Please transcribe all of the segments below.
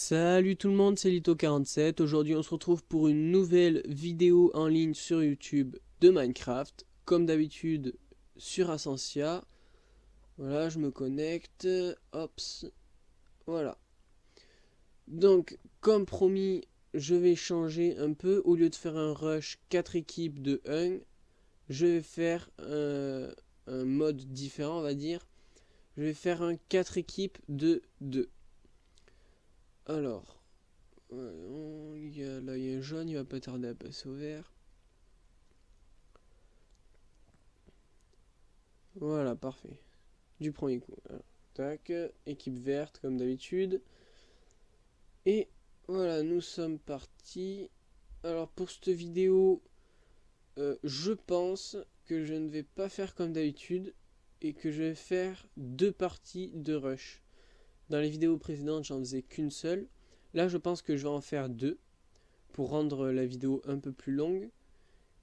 Salut tout le monde, c'est Lito47. Aujourd'hui, on se retrouve pour une nouvelle vidéo en ligne sur YouTube de Minecraft. Comme d'habitude, sur Ascensia. Voilà, je me connecte. Hops. Voilà. Donc, comme promis, je vais changer un peu. Au lieu de faire un rush 4 équipes de 1, je vais faire un mode différent, on va dire. Je vais faire un 4 équipes de 2. Alors. Ouais, là, il y a un jaune, il va pas tarder à passer au vert. Voilà, parfait. Du premier coup. Alors, tac, équipe verte comme d'habitude. Et voilà, nous sommes partis. Alors pour cette vidéo, je pense que je ne vais pas faire comme d'habitude et que je vais faire 2 parties de rush. Dans les vidéos précédentes, j'en faisais qu'une seule. Là, je pense que je vais en faire 2 pour rendre la vidéo un peu plus longue.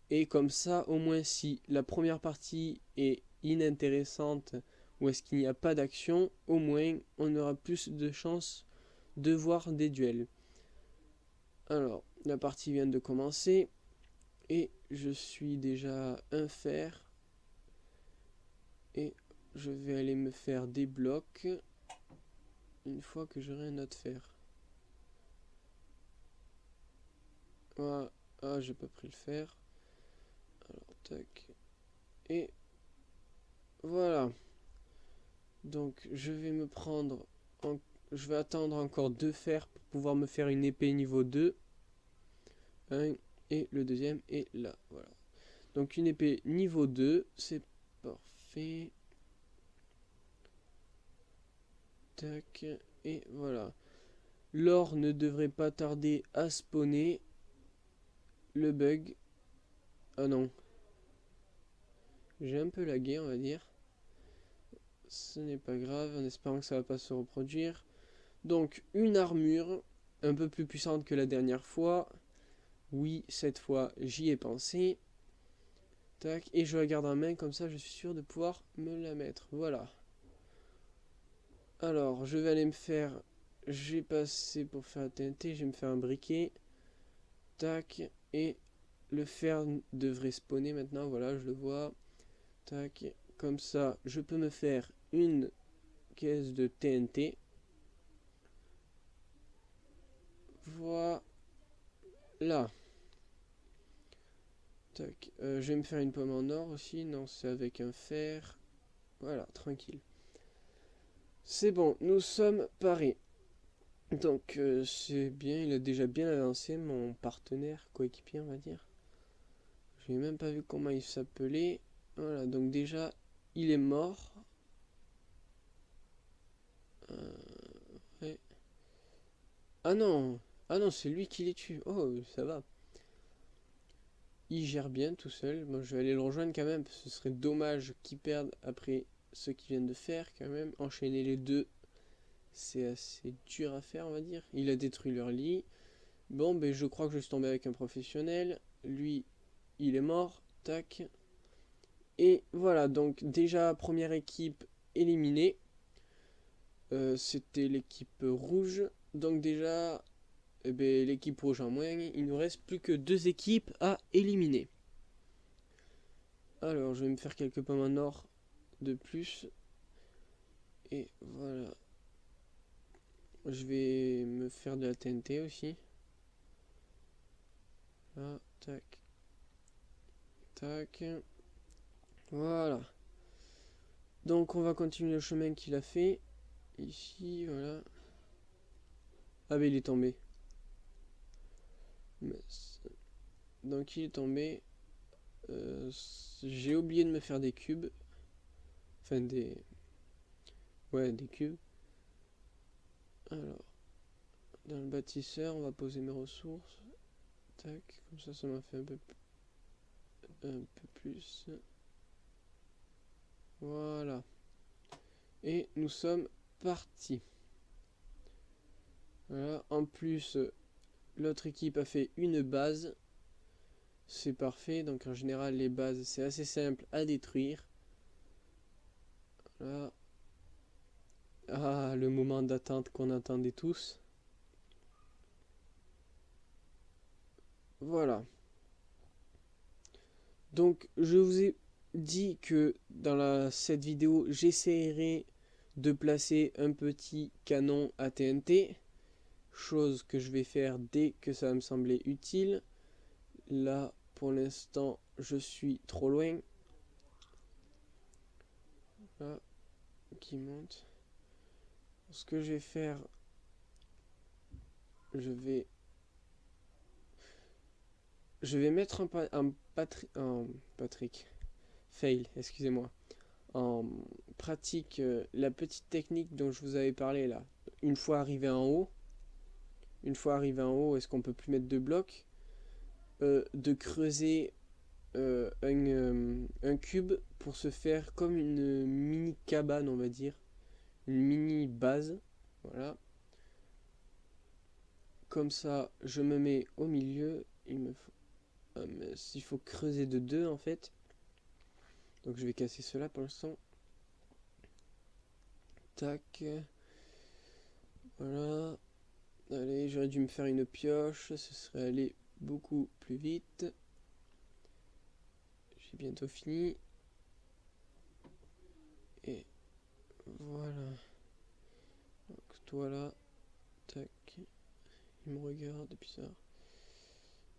Et comme ça, au moins si la première partie est inintéressante ou est-ce qu'il n'y a pas d'action, au moins on aura plus de chances de voir des duels. Alors, la partie vient de commencer et je suis déjà un fer et je vais aller me faire des blocs une fois que j'aurai un autre fer. Ah, j'ai pas pris le fer. Alors, tac. Et voilà. Donc, je vais attendre encore 2 fers pour pouvoir me faire une épée niveau 2. Et le deuxième est là. Voilà. Donc une épée niveau 2, c'est parfait. Tac. Et voilà. L'or ne devrait pas tarder à spawner. Le bug. Ah non. J'ai un peu lagué, on va dire. Ce n'est pas grave, en espérant que ça va pas se reproduire. Donc une armure un peu plus puissante que la dernière fois. Oui, cette fois j'y ai pensé. Tac, et je la garde en main, comme ça je suis sûr de pouvoir me la mettre. Voilà. Alors, je vais aller me faire... J'ai passé pour faire la TNT, je vais me faire un briquet. Tac, et le fer devrait spawner maintenant, voilà, je le vois. Tac, comme ça, je peux me faire une caisse de TNT. Voilà. Tac, je vais me faire une pomme en or aussi, non, c'est avec un fer. Voilà, tranquille. C'est bon, nous sommes parés. Donc c'est bien, il a déjà bien avancé, mon partenaire, coéquipier on va dire. Je n'ai même pas vu comment il s'appelait. Voilà, donc déjà, il est mort. Ouais. Ah non, ah non, c'est lui qui les tue. Oh, ça va. Il gère bien tout seul. Moi, je vais aller le rejoindre quand même, parce que ce serait dommage qu'il perde après ce qu'ils viennent de faire quand même. Enchaîner les deux, c'est assez dur à faire, on va dire. Il a détruit leur lit. Bon, ben je crois que je suis tombé avec un professionnel. Lui, il est mort. Tac. Et voilà, donc déjà, première équipe éliminée. C'était l'équipe rouge. Donc déjà, eh ben, l'équipe rouge en moins. Il nous reste plus que 2 équipes à éliminer. Alors, je vais me faire quelques pommes en or de plus. Et voilà. Je vais me faire de la TNT aussi. Là, tac. Tac. Voilà. Donc, on va continuer le chemin qu'il a fait. Ici, voilà. Ah, ben il est tombé. Donc, il est tombé. J'ai oublié de me faire des cubes. Enfin, des... Ouais, des cubes. Alors, dans le bâtisseur, on va poser mes ressources. Tac, comme ça m'a fait un peu plus. Voilà. Et nous sommes partis. Voilà, en plus, l'autre équipe a fait une base. C'est parfait, donc en général, les bases, c'est assez simple à détruire. Voilà. Ah, le moment d'attente qu'on attendait tous. Voilà. Donc je vous ai dit que dans cette vidéo, j'essaierai de placer un petit canon à TNT, chose que je vais faire dès que ça va me sembler utile. Là, pour l'instant, je suis trop loin. Là, qui monte. Ce que je vais faire, je vais mettre un Patrick, fail, excusez-moi, en pratique la petite technique dont je vous avais parlé là. Une fois arrivé en haut, est-ce qu'on peut plus mettre de blocs, de creuser un cube pour se faire comme une mini cabane, on va dire, une mini base. Voilà. Comme ça, je me mets au milieu. Il faut creuser de deux en fait. Donc je vais casser cela pour l'instant. Tac. Voilà. Allez, j'aurais dû me faire une pioche. Ce serait allé beaucoup plus vite. J'ai bientôt fini. Et voilà. Donc toi là. Tac. Il me regarde, bizarre.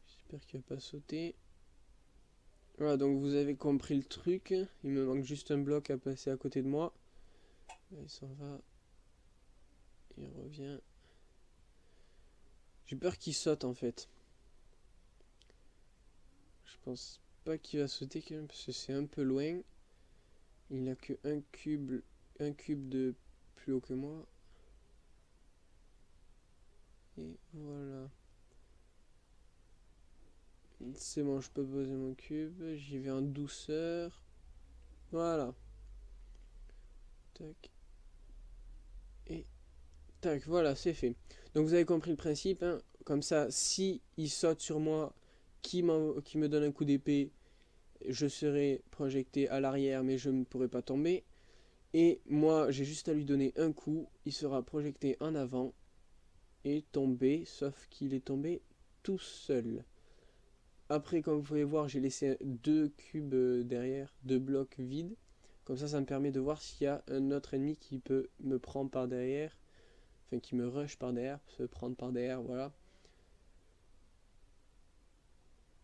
J'espère qu'il va pas sauter. Voilà, donc vous avez compris le truc. Il me manque juste un bloc à passer à côté de moi. Il s'en va. Il revient. J'ai peur qu'il saute en fait. Je pense pas qu'il va sauter quand même parce que c'est un peu loin. Il n'a que un cube de plus haut que moi. Et voilà. C'est bon, je peux poser mon cube. J'y vais en douceur. Voilà. Tac. Et tac, voilà, c'est fait. Donc vous avez compris le principe. Hein. Comme ça, si il saute sur moi, qui me donne un coup d'épée, je serai projeté à l'arrière, mais je ne pourrai pas tomber. Et moi, j'ai juste à lui donner un coup, il sera projeté en avant et tombé, sauf qu'il est tombé tout seul. Après, comme vous pouvez voir, j'ai laissé deux cubes derrière, deux blocs vides. Comme ça me permet de voir s'il y a un autre ennemi qui peut me prendre par derrière, enfin qui me rush par derrière, se prendre par derrière, voilà.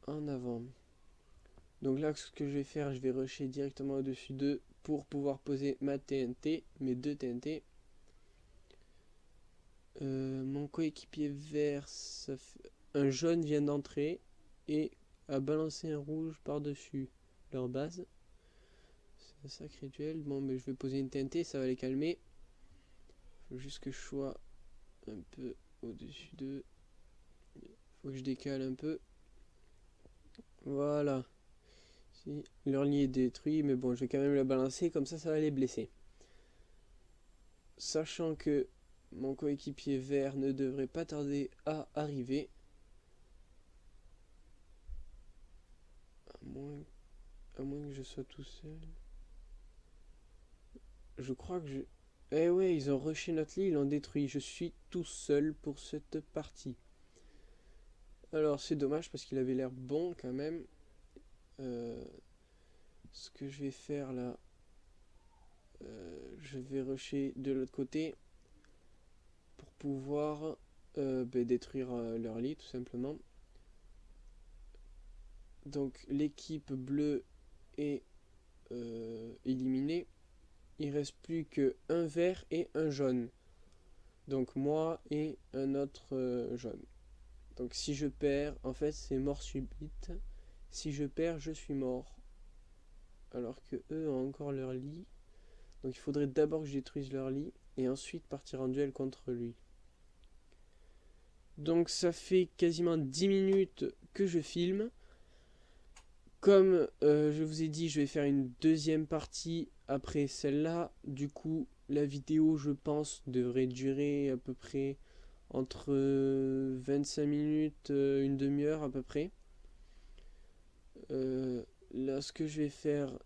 En avant. Donc là, ce que je vais faire, je vais rusher directement au-dessus d'eux pour pouvoir poser ma TNT, mes deux TNT. Mon coéquipier vert, un jaune vient d'entrer et a balancé un rouge par-dessus leur base. C'est un sacré duel. Bon, mais je vais poser une TNT, ça va les calmer. Faut juste que je sois un peu au-dessus d'eux. Faut que je décale un peu. Voilà. Si, leur lit est détruit, mais bon, je vais quand même la balancer, comme ça va les blesser. Sachant que mon coéquipier vert ne devrait pas tarder à arriver. À moins que je sois tout seul. Je crois que je... Eh ouais, ils ont rushé notre lit, ils l'ont détruit. Je suis tout seul pour cette partie. Alors c'est dommage parce qu'il avait l'air bon quand même. Ce que je vais faire là, je vais rusher de l'autre côté pour pouvoir détruire leur lit tout simplement. Donc l'équipe bleue est éliminée. Il reste plus que un vert et un jaune. Donc moi et un autre jaune. Donc si je perds, en fait c'est mort subite. Si je perds, je suis mort. Alors que eux ont encore leur lit. Donc il faudrait d'abord que je détruise leur lit et ensuite partir en duel contre lui. Donc ça fait quasiment 10 minutes que je filme. Comme je vous ai dit, je vais faire une deuxième partie après celle-là. Du coup, la vidéo, je pense, devrait durer à peu près entre 25 minutes, une demi-heure à peu près. Là, ce que je vais faire,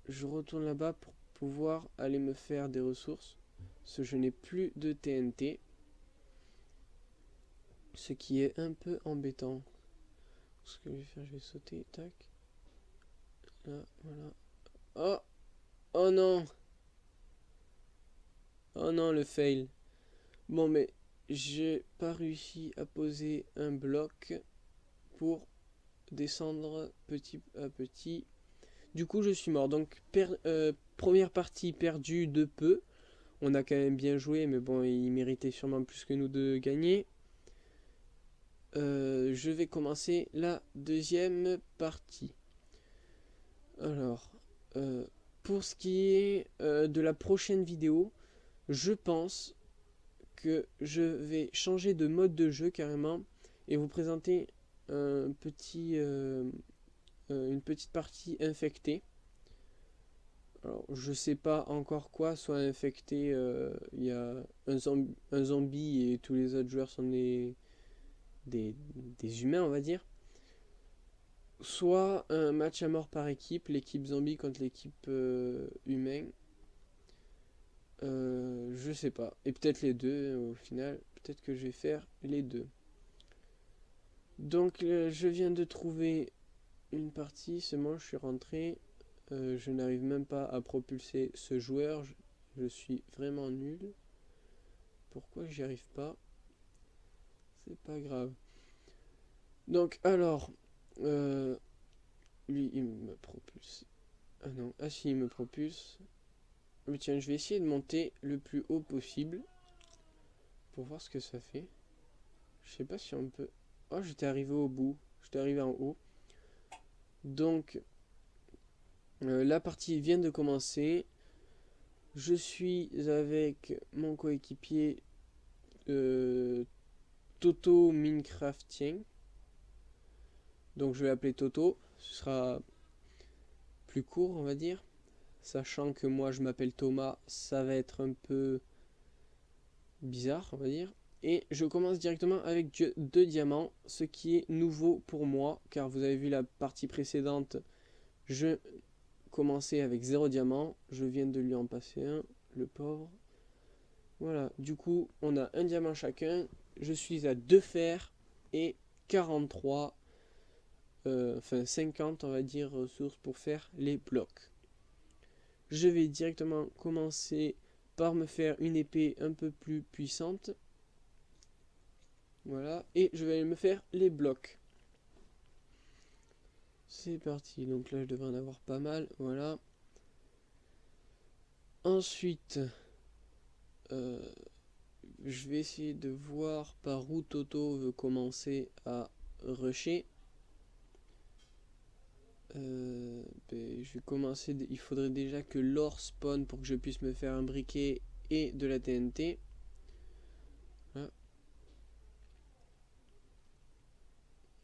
je retourne là-bas pour pouvoir aller me faire des ressources. Parce que je n'ai plus de TNT. Ce qui est un peu embêtant. ce que je vais faire, je vais sauter, tac. Là, voilà. Oh! Oh non! Oh non, le fail. Bon, mais j'ai pas réussi à poser un bloc pour descendre petit à petit. Du coup, je suis mort. Donc, première partie perdue de peu. On a quand même bien joué, mais bon, il méritait sûrement plus que nous de gagner. Je vais commencer la deuxième partie. Alors, pour ce qui est de la prochaine vidéo, je pense que je vais changer de mode de jeu carrément et vous présenter une petite partie infectée. Alors, je sais pas encore quoi, soit infecté, il y a un zombie et tous les autres joueurs sont des humains, on va dire. Soit un match à mort par équipe, l'équipe zombie contre l'équipe humain. Je sais pas. Et peut-être les deux au final. Peut-être que je vais faire les deux. Donc je viens de trouver une partie, seulement je suis rentré. Je n'arrive même pas à propulser ce joueur. Je suis vraiment nul. Pourquoi j'y arrive pas? C'est pas grave. Donc alors, lui il me propulse. Ah non, ah si il me propulse. Mais tiens, je vais essayer de monter le plus haut possible pour voir ce que ça fait. Je sais pas si on peut. Oh, j'étais arrivé au bout. J'étais arrivé en haut. Donc, la partie vient de commencer. Je suis avec mon coéquipier Toto Minecraftien. Donc, je vais l'appeler Toto. Ce sera plus court, on va dire. Sachant que moi, je m'appelle Thomas, ça va être un peu bizarre, on va dire. Et je commence directement avec 2 diamants, ce qui est nouveau pour moi, car vous avez vu la partie précédente, je commençais avec 0 diamant, je viens de lui en passer un, le pauvre. Voilà, du coup, on a un diamant chacun, je suis à 2 fers et 43, enfin 50 on va dire, ressources pour faire les blocs. Je vais directement commencer par me faire une épée un peu plus puissante. Voilà, et je vais aller me faire les blocs. C'est parti, donc là je devrais en avoir pas mal, voilà. Ensuite, je vais essayer de voir par où Toto veut commencer à rusher. Je vais commencer, il faudrait déjà que l'or spawn pour que je puisse me faire un briquet et de la TNT. Voilà.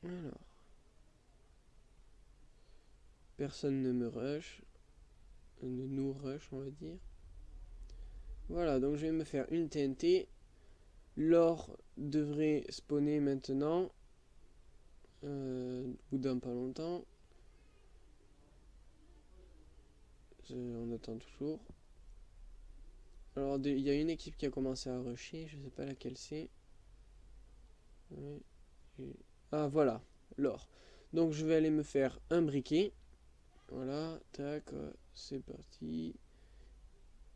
Alors. Personne ne me rush. Ne nous rush, on va dire. Voilà, donc je vais me faire une TNT. L'or devrait spawner maintenant. Ou dans pas longtemps. On attend toujours. Alors, il y a une équipe qui a commencé à rusher. Je sais pas laquelle c'est. Ah, voilà, l'or. Donc, je vais aller me faire un briquet. Voilà, tac, c'est parti.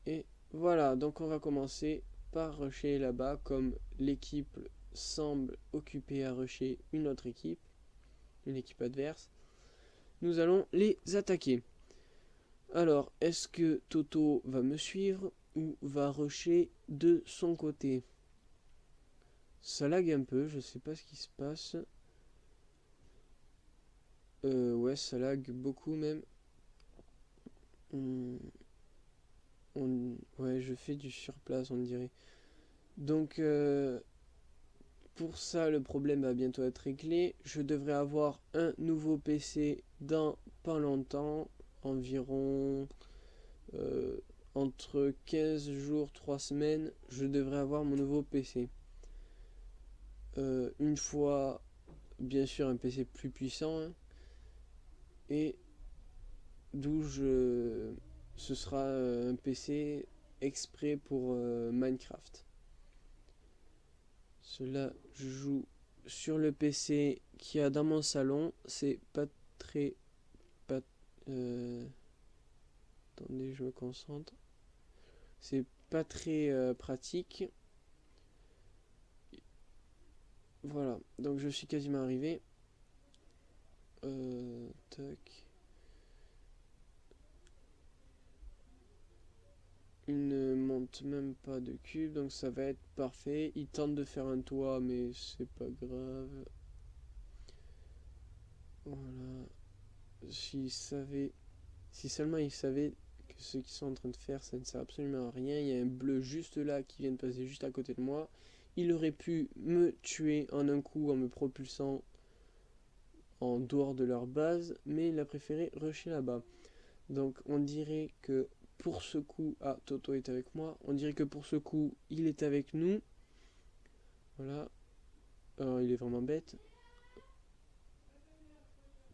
Et voilà, donc on va commencer par rusher là-bas, comme l'équipe semble occupée à rusher une autre équipe, une équipe adverse. Nous allons les attaquer. Alors, est-ce que Toto va me suivre ou va rusher de son côté? Ça lag un peu, je sais pas ce qui se passe. Ouais, ça lag beaucoup même. Ouais, je fais du surplace, on dirait. Donc, pour ça, le problème va bientôt être réglé. Je devrais avoir un nouveau PC dans pas longtemps, environ entre 15 jours, 3 semaines, je devrais avoir mon nouveau PC. Une fois, bien sûr, un PC plus puissant, hein, et ce sera un PC exprès pour Minecraft. Cela joue sur le PC qu'il y a dans mon salon, c'est pas très... Pas, attendez, je me concentre. C'est pas très pratique. Voilà, donc je suis quasiment arrivé. Tac. Il ne monte même pas de cube, donc ça va être parfait. Il tente de faire un toit, mais c'est pas grave. Voilà. S'il savait, si seulement il savait que ce qu'ils sont en train de faire, ça ne sert absolument à rien. Il y a un bleu juste là qui vient de passer juste à côté de moi. Il aurait pu me tuer en un coup en me propulsant en dehors de leur base, mais il a préféré rusher là-bas. Donc on dirait que pour ce coup, ah, Toto est avec moi. On dirait que pour ce coup, il est avec nous. Voilà. Alors il est vraiment bête.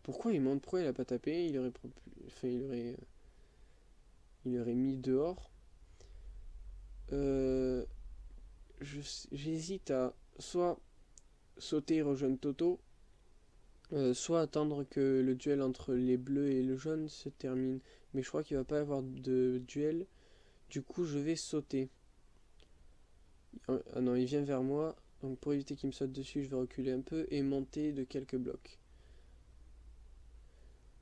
Pourquoi il monte? Pourquoi il a pas tapé? Enfin, il aurait mis dehors. Euh, J'hésite à soit sauter et rejoindre Toto, soit attendre que le duel entre les bleus et le jaune se termine. Mais je crois qu'il va pas y avoir de duel. Du coup, je vais sauter. Ah non, il vient vers moi. Donc pour éviter qu'il me saute dessus, je vais reculer un peu et monter de quelques blocs.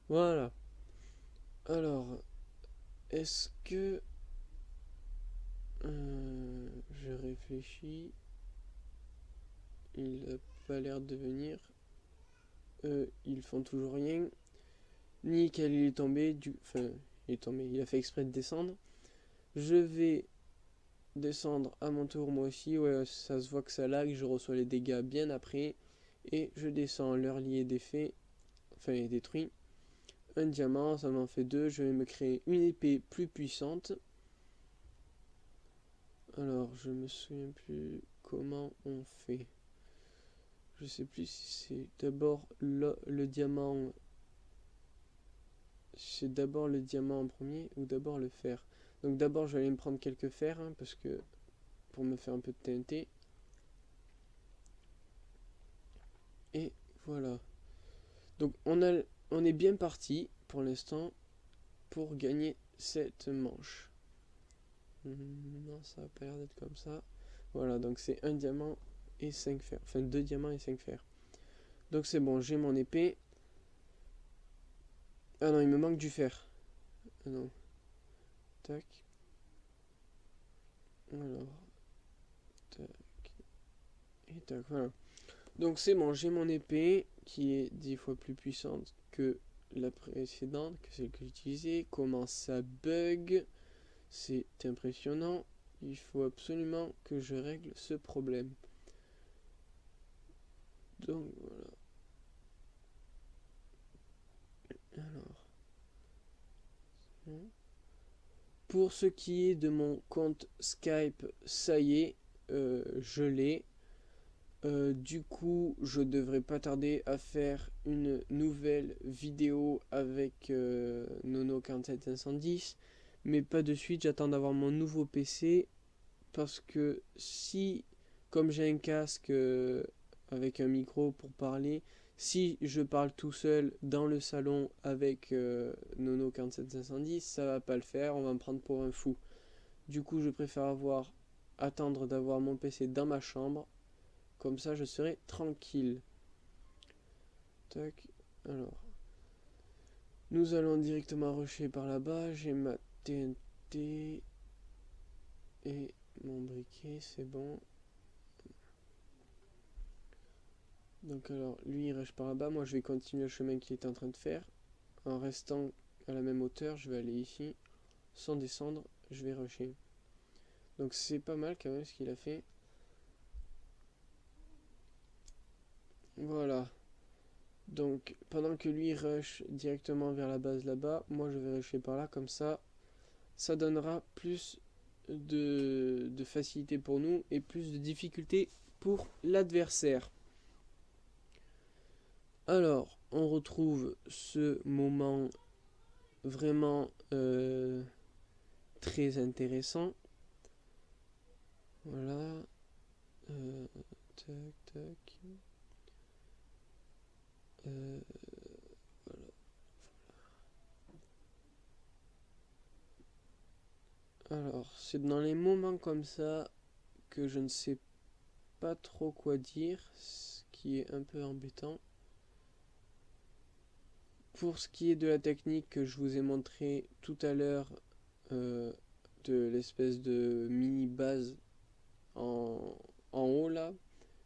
Voilà. Alors, est-ce que... je réfléchis. Il n'a pas l'air de venir. Ils font toujours rien. Nickel, il est tombé. Enfin, il est tombé. Il a fait exprès de descendre. Je vais descendre à mon tour moi aussi. Ouais, ça se voit que ça lag. Je reçois les dégâts bien après. Et je descends. Leur lit est défait. Enfin, il est détruit. Un diamant, ça m'en fait deux. Je vais me créer une épée plus puissante. Alors, je me souviens plus comment on fait. Je sais plus si c'est d'abord le diamant. C'est d'abord le diamant en premier ou d'abord le fer. Donc d'abord je vais aller me prendre quelques fers hein, parce que pour me faire un peu de TNT. Et voilà. Donc on est bien parti pour l'instant pour gagner cette manche. Non, ça va pas l'air d'être comme ça. Voilà, donc c'est un diamant et 5 fers. Enfin 2 diamants et 5 fers. Donc c'est bon, j'ai mon épée. Ah non, il me manque du fer. Ah non. Tac. Alors. Tac. Et tac, voilà. Donc c'est bon, j'ai mon épée qui est 10 fois plus puissante que la précédente, que celle que j'utilisais. Comment ça bug? C'est impressionnant. Il faut absolument que je règle ce problème. Donc voilà. Alors. Pour ce qui est de mon compte Skype, ça y est, je l'ai. Du coup, je devrais pas tarder à faire une nouvelle vidéo avec Nono 47510, mais pas de suite. J'attends d'avoir mon nouveau PC parce que si, comme j'ai un casque avec un micro pour parler, si je parle tout seul dans le salon avec Nono 47510, ça va pas le faire. On va me prendre pour un fou. Du coup, je préfère attendre d'avoir mon PC dans ma chambre. Comme ça, je serai tranquille. Tac. Alors. Nous allons directement rusher par là-bas. J'ai ma TNT. Et mon briquet, c'est bon. Donc alors, lui, il rush par là-bas. Moi, je vais continuer le chemin qu'il est en train de faire. En restant à la même hauteur, je vais aller ici. Sans descendre, je vais rusher. Donc c'est pas mal quand même ce qu'il a fait. Voilà. Donc, pendant que lui rush directement vers la base là-bas, moi je vais rusher par là, comme ça donnera plus de facilité pour nous et plus de difficulté pour l'adversaire. Alors, on retrouve ce moment vraiment très intéressant. Voilà. Tac, tac. Euh, voilà. Alors, c'est dans les moments comme ça que je ne sais pas trop quoi dire, ce qui est un peu embêtant. Pour ce qui est de la technique que je vous ai montré tout à l'heure, euh, de l'espèce de mini base en haut là,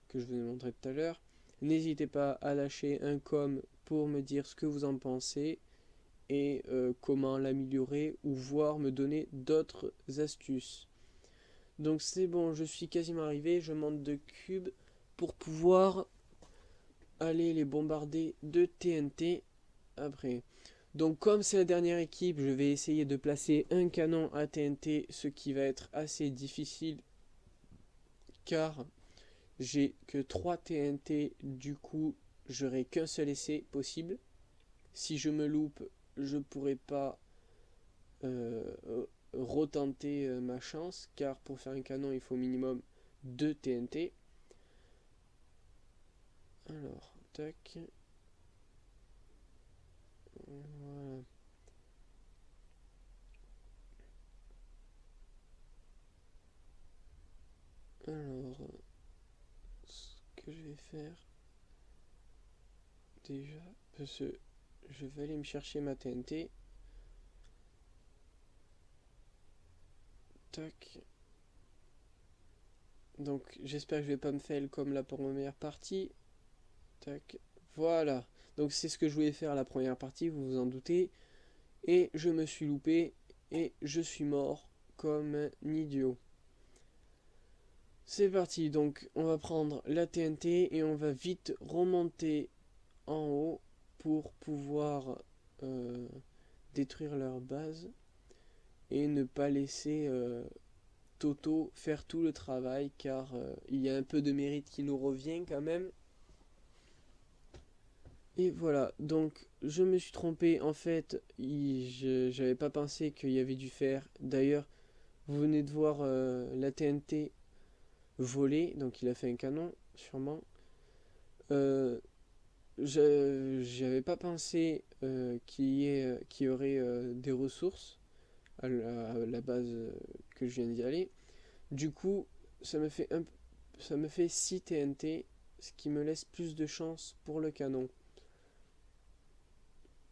que je vous ai montré tout à l'heure, n'hésitez pas à lâcher un com pour me dire ce que vous en pensez et comment l'améliorer ou voir me donner d'autres astuces. Donc c'est bon, je suis quasiment arrivé, je monte de cubes pour pouvoir aller les bombarder de TNT après. Donc comme c'est la dernière équipe, je vais essayer de placer un canon à TNT, ce qui va être assez difficile car j'ai que 3 TNT, du coup j'aurai qu'un seul essai possible. Si je me loupe, je pourrai pas retenter ma chance, car pour faire un canon il faut au minimum 2 TNT. Alors, tac. Voilà. Alors, ce que je vais faire déjà, parce que je vais aller me chercher ma TNT. Tac. Donc, j'espère que je vais pas me fail comme la première partie. Tac. Voilà. Donc, c'est ce que je voulais faire la première partie, vous vous en doutez. Et je me suis loupé et je suis mort comme un idiot. C'est parti, donc on va prendre la TNT et on va vite remonter en haut pour pouvoir euh, détruire leur base et ne pas laisser Toto faire tout le travail car il y a un peu de mérite qui nous revient quand même. Et voilà, donc je me suis trompé, en fait, j'avais pas pensé qu'il y avait du fer. D'ailleurs, vous venez de voir la TNT voler, donc il a fait un canon, sûrement. Euh, J'avais pas pensé qu'il y aurait des ressources à la base que je viens d'y aller. Du coup, ça me fait ça me fait 6 TNT, ce qui me laisse plus de chance pour le canon.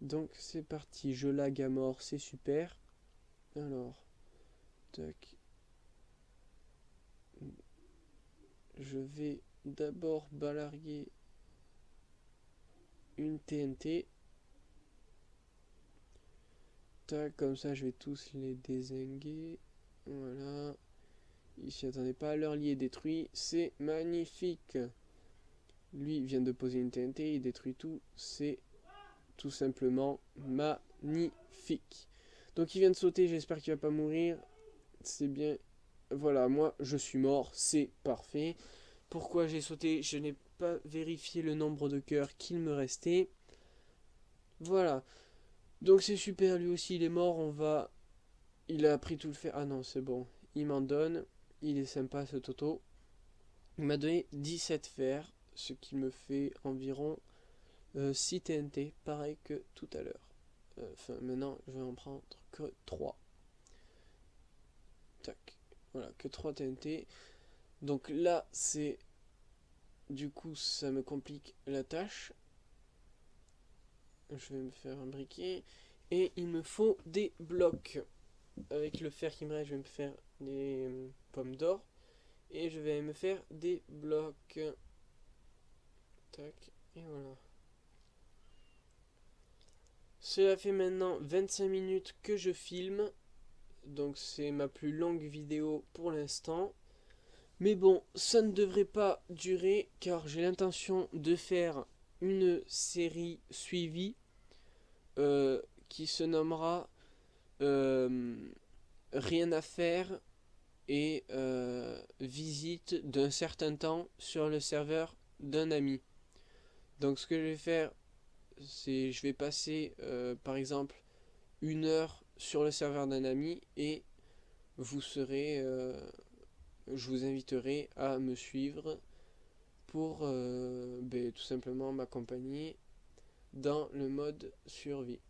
Donc c'est parti, je lag à mort, c'est super. Alors, tac. Je vais d'abord balarguer une TNT. Tac, comme ça je vais tous les dézinguer. Voilà. Ils s'y attendaient pas, leur lit est détruit. C'est magnifique. Lui vient de poser une TNT, il détruit tout. C'est tout simplement magnifique. Donc il vient de sauter, j'espère qu'il va pas mourir. C'est bien. Voilà, moi je suis mort, c'est parfait. Pourquoi j'ai sauté? Je n'ai pas vérifié le nombre de cœurs qu'il me restait. Voilà. Donc c'est super, lui aussi il est mort, on va... Il a pris tout le fer. Ah non, c'est bon. Il m'en donne. Il est sympa ce Toto. Il m'a donné 17 fers, ce qui me fait environ 6 TNT, pareil que tout à l'heure. Enfin, maintenant, je vais en prendre que 3. Tac. Voilà, que 3 TNT. Donc là, c'est... Du coup, ça me complique la tâche. Je vais me faire un briquet. Et il me faut des blocs. Avec le fer qui me reste, je vais me faire des pommes d'or. Et je vais me faire des blocs. Tac. Et voilà. Cela fait maintenant 25 minutes que je filme. Donc c'est ma plus longue vidéo pour l'instant. Mais bon, ça ne devrait pas durer car j'ai l'intention de faire une série suivie qui se nommera euh, Rien à faire et visite d'un certain temps sur le serveur d'un ami. Donc ce que je vais faire, c'est je vais passer par exemple 1 heure sur le serveur d'un ami et vous serez, je vous inviterai à me suivre pour tout simplement m'accompagner dans le mode survie.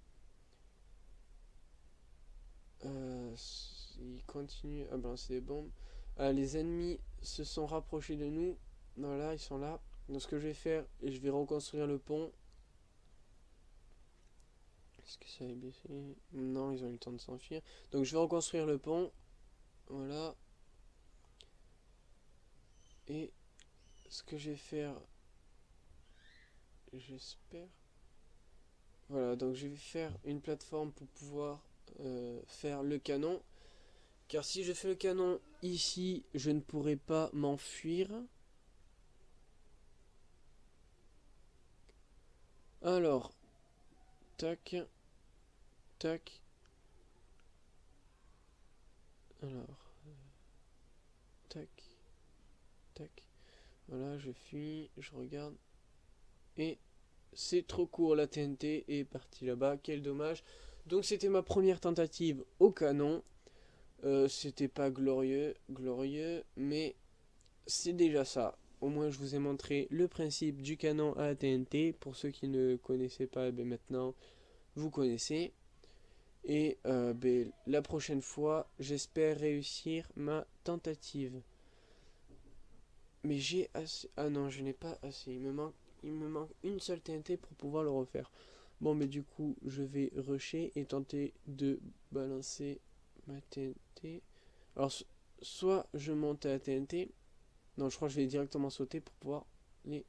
Il continue à balancer des bombes. Les ennemis se sont rapprochés de nous. Voilà, ils sont là. Donc ce que je vais faire, je vais reconstruire le pont. Est-ce que ça a baissé? Non, ils ont eu le temps de s'enfuir. Donc je vais reconstruire le pont. Voilà. Et ce que je vais faire, j'espère. Voilà, donc je vais faire une plateforme pour pouvoir faire le canon. Car si je fais le canon ici, je ne pourrai pas m'enfuir. Alors, tac, tac. Alors, tac, tac. Voilà, je fuis, je regarde. Et c'est trop court, la TNT est partie là-bas, quel dommage. Donc c'était ma première tentative au canon. C'était pas glorieux, mais c'est déjà ça. Au moins je vous ai montré le principe du canon à la TNT. Pour ceux qui ne connaissaient pas, ben maintenant vous connaissez. Et ben, la prochaine fois, j'espère réussir ma tentative. Mais j'ai assez... Ah non, je n'ai pas assez. Il me manque une seule TNT pour pouvoir le refaire. Bon, mais du coup, je vais rusher et tenter de balancer ma TNT. Alors, soit je monte à la TNT. Non, je crois que je vais directement sauter pour pouvoir les...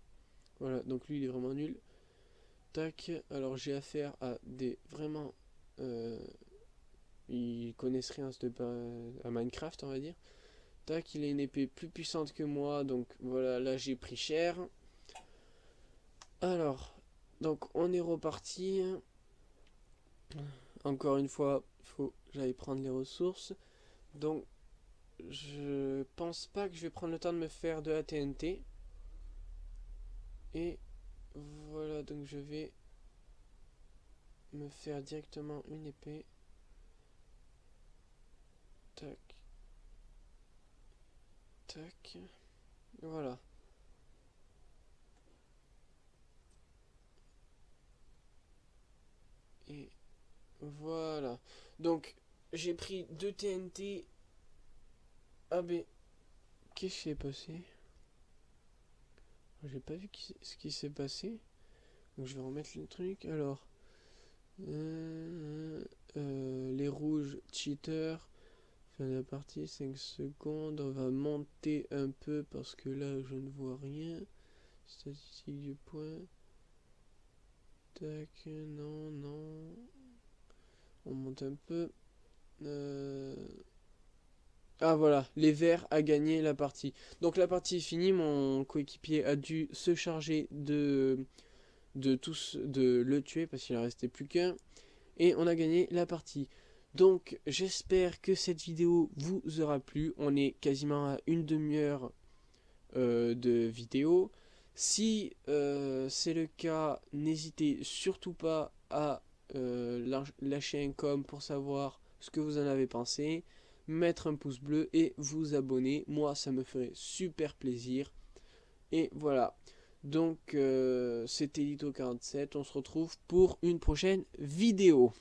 Voilà, donc lui, il est vraiment nul. Tac, alors j'ai affaire à des... Vraiment... ils connaissent rien à Minecraft, on va dire. Tac, il a une épée plus puissante que moi, donc voilà, là j'ai pris cher. Alors, donc on est reparti. Encore une fois, il faut que j'aille prendre les ressources. Donc, je pense pas que je vais prendre le temps de me faire de la TNT. Et voilà, donc je vais me faire directement une épée. Tac. Tac. Voilà. Et voilà. Donc, j'ai pris 2 TNT. Ah ben, qu'est-ce qui s'est passé? J'ai pas vu ce qui s'est passé. Donc je vais remettre le truc. Alors, les rouges, cheater. Fin de la partie, 5 secondes. On va monter un peu parce que là, je ne vois rien. Statistique du point. Tac, non, non. On monte un peu. Ah voilà, les verts a gagné la partie. Donc la partie est finie, mon coéquipier a dû se charger de le tuer parce qu'il en restait plus qu'un. Et on a gagné la partie. Donc j'espère que cette vidéo vous aura plu. On est quasiment à une demi-heure de vidéo. Si c'est le cas, n'hésitez surtout pas à lâcher un com pour savoir ce que vous en avez pensé, mettre un pouce bleu et vous abonner. Moi, ça me ferait super plaisir. Et voilà. Donc, c'était Lito47. On se retrouve pour une prochaine vidéo.